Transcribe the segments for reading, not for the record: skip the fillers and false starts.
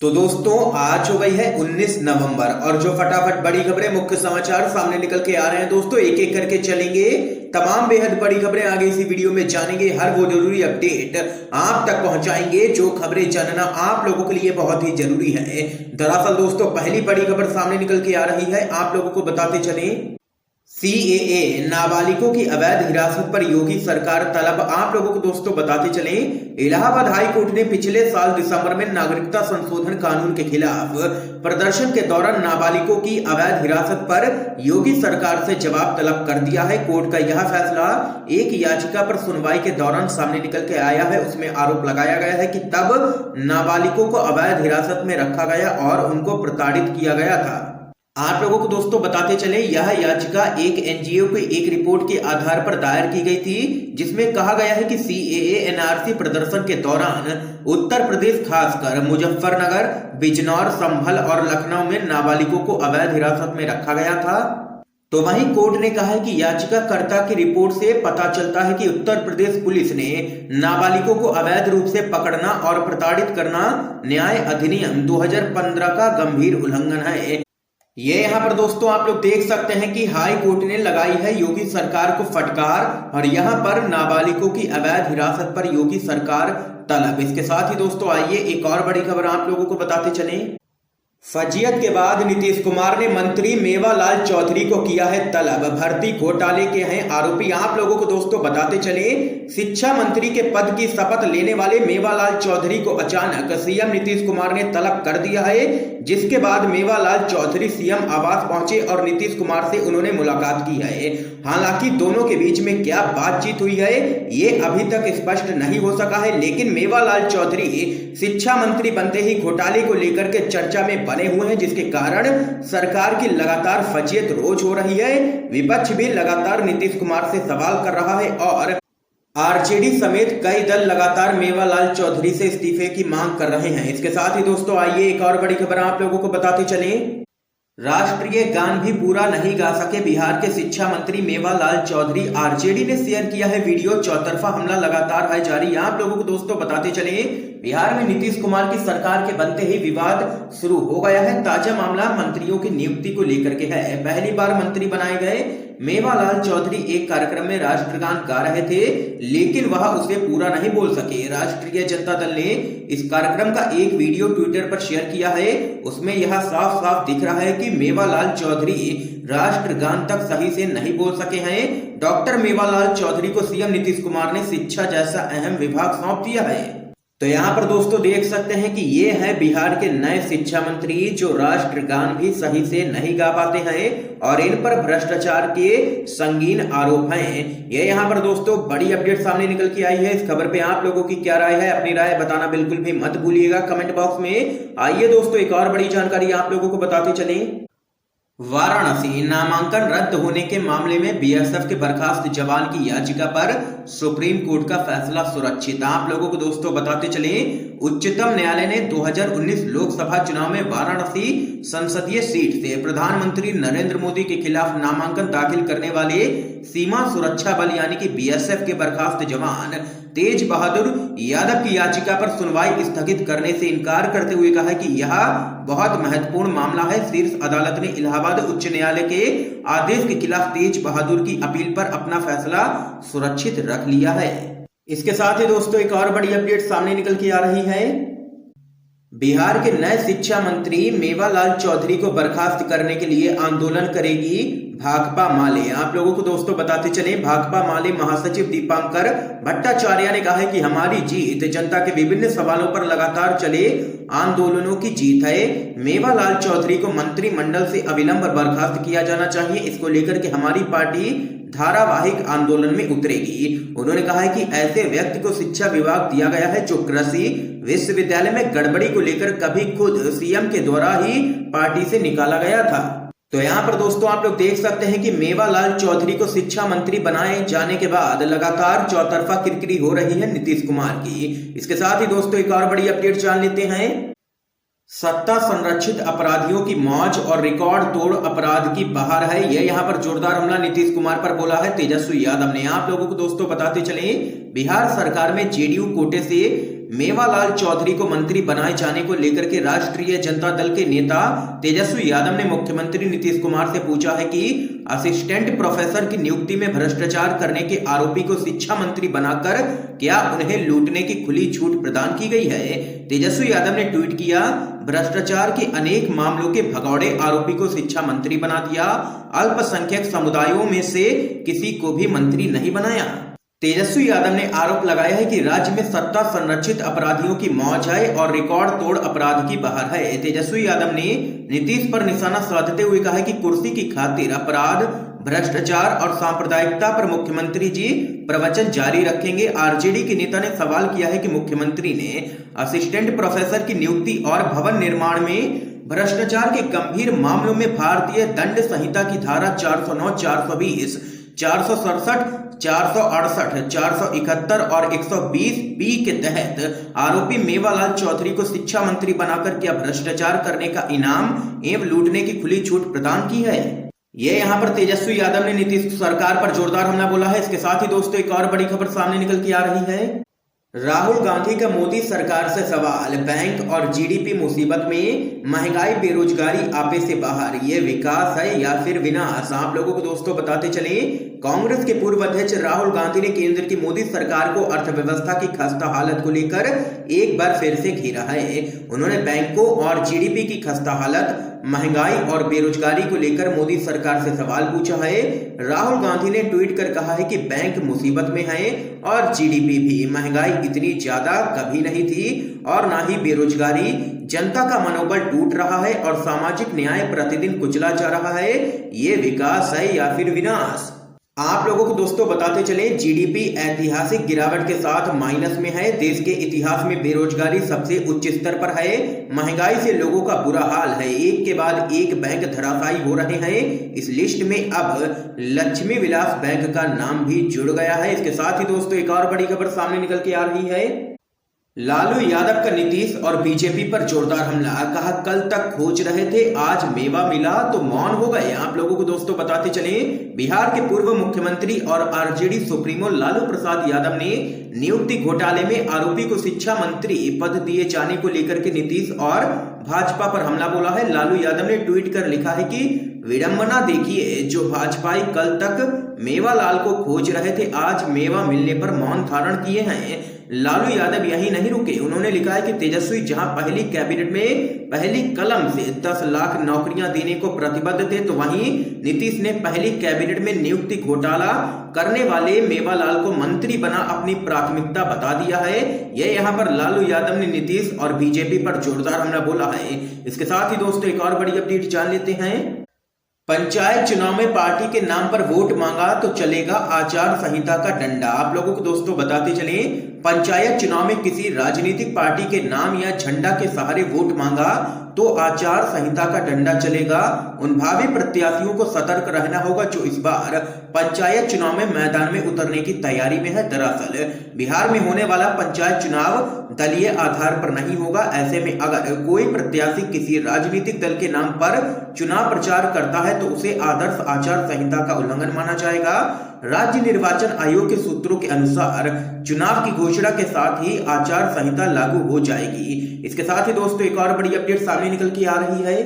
तो दोस्तों आज हो गई है 19 नवंबर और जो फटाफट बड़ी खबरें मुख्य समाचार सामने निकल के आ रहे हैं दोस्तों एक एक करके चलेंगे। तमाम बेहद बड़ी खबरें आगे इसी वीडियो में जानेंगे। हर वो जरूरी अपडेट आप तक पहुंचाएंगे जो खबरें जानना आप लोगों के लिए बहुत ही जरूरी है। दरअसल दोस्तों पहली बड़ी खबर सामने निकल के आ रही है, आप लोगों को बताते चलें। सीएए नाबालिगों की अवैध हिरासत पर योगी सरकार तलब, आप लोगों को दोस्तों बताते चलें। इलाहाबाद हाई कोर्ट ने पिछले साल दिसंबर में नागरिकता संशोधन कानून के खिलाफ प्रदर्शन के दौरान नाबालिगों की अवैध हिरासत पर योगी सरकार से जवाब तलब कर दिया है। कोर्ट का यह फैसला एक याचिका पर सुनवाई के दौरान सामने निकल के आया है। उसमें आरोप लगाया गया है कि तब नाबालिगों को अवैध हिरासत में रखा गया और उनको प्रताड़ित किया गया था। आप लोगों को दोस्तों बताते चले यह याचिका एक एनजीओ की एक रिपोर्ट के आधार पर दायर की गई थी, जिसमें कहा गया है कि सीएए एनआरसी प्रदर्शन के दौरान उत्तर प्रदेश खासकर मुजफ्फरनगर, बिजनौर, संभल और लखनऊ में नाबालिगों को अवैध हिरासत में रखा गया था। तो वहीं कोर्ट ने कहा है कि याचिकाकर्ता की रिपोर्ट से पता चलता है कि उत्तर प्रदेश पुलिस ने नाबालिगों को अवैध रूप से पकड़ना और प्रताड़ित करना न्याय अधिनियम 2015 का गंभीर उल्लंघन है। ये यहाँ पर दोस्तों आप लोग देख सकते हैं कि हाई कोर्ट ने लगाई है योगी सरकार को फटकार और यहाँ पर नाबालिगों की अवैध हिरासत पर योगी सरकार तलब। इसके साथ ही दोस्तों आइए एक और बड़ी खबर आप लोगों को बताते चलें। फजीयत के बाद नीतीश कुमार ने मंत्री मेवालाल चौधरी को किया है तलब, भर्ती घोटाले के हैं आरोपी। आप लोगों को दोस्तों बताते चले शिक्षा मंत्री के पद की शपथ लेने वाले मेवालाल चौधरी को अचानक सीएम नीतीश कुमार ने तलब कर दिया है, जिसके बाद मेवालाल चौधरी सीएम आवास पहुंचे और नीतीश कुमार से उन्होंने मुलाकात की है। हालांकि दोनों के बीच में क्या बातचीत हुई है ये अभी तक स्पष्ट नहीं हो सका है, लेकिन मेवालाल चौधरी शिक्षा मंत्री बनते ही घोटाले को लेकर के चर्चा में बने हुए हैं, जिसके कारण सरकार की लगातार फजीयत रोज हो रही है। विपक्ष भी लगातार नीतीश कुमार से सवाल कर रहा है और आरजेडी समेत कई दल लगातार मेवालाल चौधरी से इस्तीफे की मांग कर रहे हैं। इसके साथ ही दोस्तों आइए एक और बड़ी खबर आप लोगों को बताते चलें। राष्ट्रीय गान भी पूरा नहीं गा सके बिहार के शिक्षा मंत्री मेवालाल चौधरी, आरजेडी ने शेयर किया है वीडियो। चौतरफा हमला लगातार है जारी। आप लोगों को दोस्तों बताते चले बिहार में नीतीश कुमार की सरकार के बनते ही विवाद शुरू हो गया है। ताजा मामला मंत्रियों की नियुक्ति को लेकर के है। पहली बार मंत्री बनाए गए मेवालाल चौधरी एक कार्यक्रम में राष्ट्रगान गा रहे थे, लेकिन वह उसे पूरा नहीं बोल सके। राष्ट्रीय जनता दल ने इस कार्यक्रम का एक वीडियो ट्विटर पर शेयर किया है। उसमें यह साफ साफ दिख रहा है कि मेवालाल चौधरी राष्ट्रगान तक सही से नहीं बोल सके हैं। डॉक्टर मेवालाल चौधरी को सीएम नीतीश कुमार ने शिक्षा जैसा अहम विभाग सौंप दिया है। तो यहाँ पर दोस्तों देख सकते हैं कि ये है बिहार के नए शिक्षा मंत्री जो राष्ट्रगान भी सही से नहीं गा पाते हैं और इन पर भ्रष्टाचार के संगीन आरोप हैं। ये यहाँ पर दोस्तों बड़ी अपडेट सामने निकल के आई है। इस खबर पे आप लोगों की क्या राय है, अपनी राय बताना बिल्कुल भी मत भूलिएगा कमेंट बॉक्स में। आइए दोस्तों एक और बड़ी जानकारी आप लोगों को बताते चलें। वाराणसी नामांकन रद्द होने के मामले में बीएसएफ के बर्खास्त जवान की याचिका पर सुप्रीम कोर्ट का फैसला सुरक्षित। आप लोगों को दोस्तों बताते चले उच्चतम न्यायालय ने 2019 लोकसभा चुनाव में वाराणसी संसदीय सीट से प्रधानमंत्री नरेंद्र मोदी के खिलाफ नामांकन दाखिल करने वाले सीमा सुरक्षा बल यानी कि बीएसएफ के बर्खास्त जवान तेज बहादुर यादव की याचिका पर सुनवाई स्थगित करने से इनकार करते हुए कहा कि यह बहुत महत्वपूर्ण मामला है। शीर्ष अदालत ने इलाहाबाद उच्च न्यायालय के आदेश के खिलाफ तेज बहादुर की अपील पर अपना फैसला सुरक्षित रख लिया है। इसके साथ ही दोस्तों एक और बड़ी अपडेट सामने निकल के आ रही है। बिहार के नए शिक्षा मंत्री मेवालाल चौधरी को बर्खास्त करने के लिए आंदोलन करेगी भाकपा माले। आप लोगों को दोस्तों बताते चले भाकपा माले महासचिव दीपांकर भट्टाचार्य ने कहा है कि हमारी जीत जनता के विभिन्न सवालों पर लगातार चले आंदोलनों की जीत है। मेवालाल चौधरी को मंत्रिमंडल से अविलंब बर्खास्त किया जाना चाहिए। इसको लेकर के हमारी पार्टी धारावाहिक आंदोलन में उतरेगी। उन्होंने कहा है कि ऐसे व्यक्ति को शिक्षा विभाग दिया गया है जो कृषि विश्वविद्यालय में गड़बड़ी को लेकर कभी खुद सीएम के द्वारा ही पार्टी से निकाला गया था। तो यहाँ पर दोस्तों आप लोग देख सकते हैं कि मेवालाल चौधरी को शिक्षा मंत्री बनाए जाने के बाद लगातार चौतरफा किरकिरी हो रही है नीतीश कुमार की। इसके साथ ही दोस्तों एक और बड़ी अपडेट जान लेते हैं। सत्ता संरक्षित अपराधियों की मौज और रिकॉर्ड तोड़ अपराध की बहार है। यह यहाँ पर जोरदार हमला नीतीश कुमार पर बोला है तेजस्वी यादव ने। आप लोगों को दोस्तों बताते चले बिहार सरकार में जेडीयू कोटे से मेवालाल चौधरी को मंत्री बनाए जाने को लेकर के राष्ट्रीय जनता दल के नेता तेजस्वी यादव ने मुख्यमंत्री नीतीश कुमार से पूछा है कि असिस्टेंट प्रोफेसर की नियुक्ति में भ्रष्टाचार करने के आरोपी को शिक्षा मंत्री बनाकर क्या उन्हें लूटने की खुली छूट प्रदान की गई है। तेजस्वी यादव ने ट्वीट किया, भ्रष्टाचार के अनेक मामलों के भगौड़े आरोपी को शिक्षा मंत्री बना दिया, अल्पसंख्यक समुदायों में से किसी को भी मंत्री नहीं बनाया। तेजस्वी यादव ने आरोप लगाया है कि राज्य में सत्ता संरक्षित अपराधियों की मौज है और रिकॉर्ड तोड़ अपराध की बहार है। तेजस्वी यादव ने नीतीश पर निशाना साधते हुए कहा है कि कुर्सी की खातिर अपराध, भ्रष्टाचार और सांप्रदायिकता पर मुख्यमंत्री जी प्रवचन जारी रखेंगे। आरजेडी के नेता ने सवाल किया है कि मुख्यमंत्री ने असिस्टेंट प्रोफेसर की नियुक्ति और भवन निर्माण में भ्रष्टाचार के गंभीर मामलों में भारतीय दंड संहिता की धारा 409, 420, 467, 468, 471 और 120 बी के तहत आरोपी मेवालाल चौधरी को शिक्षा मंत्री बनाकर क्या भ्रष्टाचार करने का इनाम एवं लूटने की खुली छूट प्रदान की है। ये यहाँ पर तेजस्वी यादव ने नीतीश सरकार पर जोरदार हमला बोला है। इसके साथ ही दोस्तों एक और बड़ी खबर सामने निकल के आ रही है। राहुल गांधी का मोदी सरकार से सवाल, बैंक और जीडीपी मुसीबत में, महंगाई बेरोजगारी आपे से बाहर, ये विकास है या फिर विनाश। आप लोगों को दोस्तों बताते चले, कांग्रेस के पूर्व अध्यक्ष राहुल गांधी ने केंद्र की मोदी सरकार को अर्थव्यवस्था की खस्ता हालत को लेकर एक बार फिर से घेरा है। उन्होंने बैंकों और जीडीपी की खस्ता हालत, महंगाई और बेरोजगारी को लेकर मोदी सरकार से सवाल पूछा है। राहुल गांधी ने ट्वीट कर कहा है कि बैंक मुसीबत में है और जीडीपी भी, महंगाई इतनी ज्यादा कभी नहीं थी और ना ही बेरोजगारी, जनता का मनोबल टूट रहा है और सामाजिक न्याय प्रतिदिन कुचला जा रहा है। ये विकास है या फिर विनाश। आप लोगों को दोस्तों बताते चले, जीडीपी ऐतिहासिक गिरावट के साथ माइनस में है। देश के इतिहास में बेरोजगारी सबसे उच्च स्तर पर है। महंगाई से लोगों का बुरा हाल है। एक के बाद एक बैंक धराशायी हो रहे हैं। इस लिस्ट में अब लक्ष्मी विलास बैंक का नाम भी जुड़ गया है। इसके साथ ही दोस्तों एक और बड़ी खबर सामने निकल के आ रही है। लालू यादव का नीतीश और बीजेपी पर जोरदार हमला, कहा कल तक खोज रहे थे, आज मेवा मिला तो मौन हो गए। आप लोगों को दोस्तों बताते चले, बिहार के पूर्व मुख्यमंत्री और आरजेडी सुप्रीमो लालू प्रसाद यादव ने नियुक्ति घोटाले में आरोपी को शिक्षा मंत्री पद दिए जाने को लेकर के नीतीश और भाजपा पर हमला बोला है। लालू यादव ने ट्वीट कर लिखा है कि विडंबना देखिए, जो भाजपाई कल तक मेवालाल को खोज रहे थे, आज मेवा मिलने पर मौन धारण किए हैं। लालू यादव यही नहीं रुके, उन्होंने लिखा है कि तेजस्वी जहां पहली कैबिनेट में पहली कलम से 10 लाख नौकरियां देने को प्रतिबद्ध थे, तो वहीं नीतीश ने पहली कैबिनेट में नियुक्ति घोटाला करने वाले मेवालाल को मंत्री बना अपनी प्राथमिकता बता दिया है। यह यहाँ पर लालू यादव ने नीतीश और बीजेपी पर जोरदार हमला बोला है। इसके साथ ही दोस्तों एक और बड़ी अपडेट जान लेते हैं। पंचायत चुनाव में पार्टी के नाम पर वोट मांगा तो चलेगा आचार संहिता का डंडा। आप लोगों को दोस्तों बताते चले, पंचायत चुनाव में किसी राजनीतिक पार्टी के नाम या झंडा के सहारे वोट मांगा तो आचार संहिता का डंडा चलेगा। उन भावी प्रत्याशियों को सतर्क रहना होगा जो इस बार पंचायत चुनाव में मैदान में उतरने की तैयारी में है। दरअसल बिहार में होने वाला पंचायत चुनाव दलीय आधार पर नहीं होगा। ऐसे में अगर कोई प्रत्याशी किसी राजनीतिक दल के नाम पर चुनाव प्रचार करता है तो उसे आदर्श आचार संहिता का उल्लंघन माना जाएगा। राज्य निर्वाचन आयोग के सूत्रों के अनुसार चुनाव की घोषणा के साथ ही आचार संहिता लागू हो जाएगी। इसके साथ ही दोस्तों एक और बड़ी अपडेट सामने निकल के आ रही है।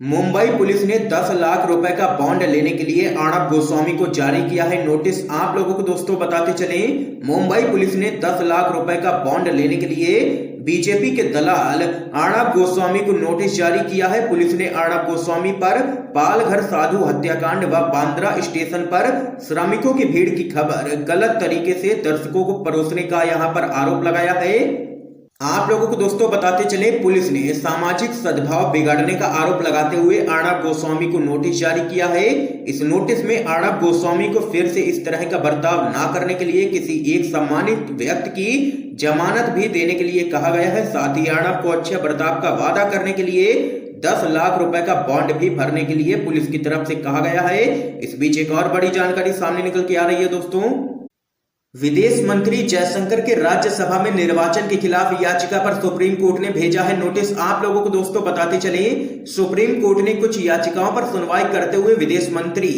मुंबई पुलिस ने 10 लाख रुपए का बॉन्ड लेने के लिए अर्णब गोस्वामी को जारी किया है नोटिस। आप लोगों को दोस्तों बताते चले, मुंबई पुलिस ने 10 लाख रुपए का बॉन्ड लेने के लिए बीजेपी के दलाल अर्णब गोस्वामी को नोटिस जारी किया है। पुलिस ने अर्णब गोस्वामी पर पालघर साधु हत्याकांड व बांद्रा स्टेशन पर श्रमिकों की भीड़ की खबर गलत तरीके से दर्शकों को परोसने का यहां पर आरोप लगाया है। आप लोगों को दोस्तों बताते चले, पुलिस ने सामाजिक सद्भाव बिगाड़ने का आरोप लगाते हुए अर्णब गोस्वामी को नोटिस जारी किया है। इस नोटिस में अर्णब गोस्वामी को फिर से इस तरह का बर्ताव ना करने के लिए किसी एक सम्मानित व्यक्ति की जमानत भी देने के लिए कहा गया है। साथ ही अर्णब को अच्छे बर्ताव का वादा करने के लिए 10 लाख रुपए का बॉन्ड भी भरने के लिए पुलिस की तरफ से कहा गया है। इस बीच एक और बड़ी जानकारी सामने निकल के आ रही है दोस्तों। विदेश मंत्री जयशंकर के राज्यसभा में निर्वाचन के खिलाफ याचिका पर सुप्रीम कोर्ट ने भेजा है नोटिस। आप लोगों को दोस्तों बताते चले, सुप्रीम कोर्ट ने कुछ याचिकाओं पर सुनवाई करते हुए विदेश मंत्री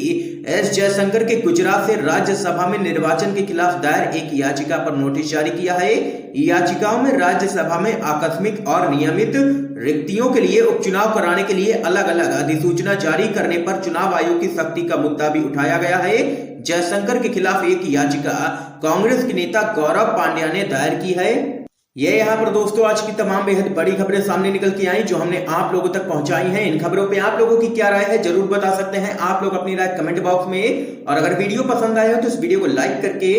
एस जयशंकर के गुजरात से राज्यसभा में निर्वाचन के खिलाफ दायर एक याचिका पर नोटिस जारी किया है। याचिकाओं में राज्यसभा में आकस्मिक और नियमित रिक्तियों के लिए उपचुनाव कराने के लिए अलग अलग अधिसूचना जारी करने पर चुनाव आयोग की सख्ती का मुद्दा भी उठाया गया है। जयशंकर के खिलाफ एक याचिका कांग्रेस के नेता गौरव पांड्या ने दायर की है। ये यहाँ पर दोस्तों आज की तमाम बेहद बड़ी खबरें सामने निकल के आई जो हमने आप लोगों तक पहुंचाई हैं। इन खबरों पे आप लोगों की क्या राय है जरूर बता सकते हैं आप लोग अपनी राय कमेंट बॉक्स में। और अगर वीडियो पसंद आया हो तो इस वीडियो को लाइक करके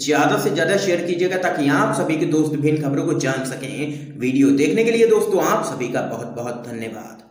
ज्यादा से ज्यादा शेयर कीजिएगा ताकि आप सभी के दोस्त भी इन खबरों को जान सकें। वीडियो देखने के लिए दोस्तों आप सभी का बहुत बहुत धन्यवाद।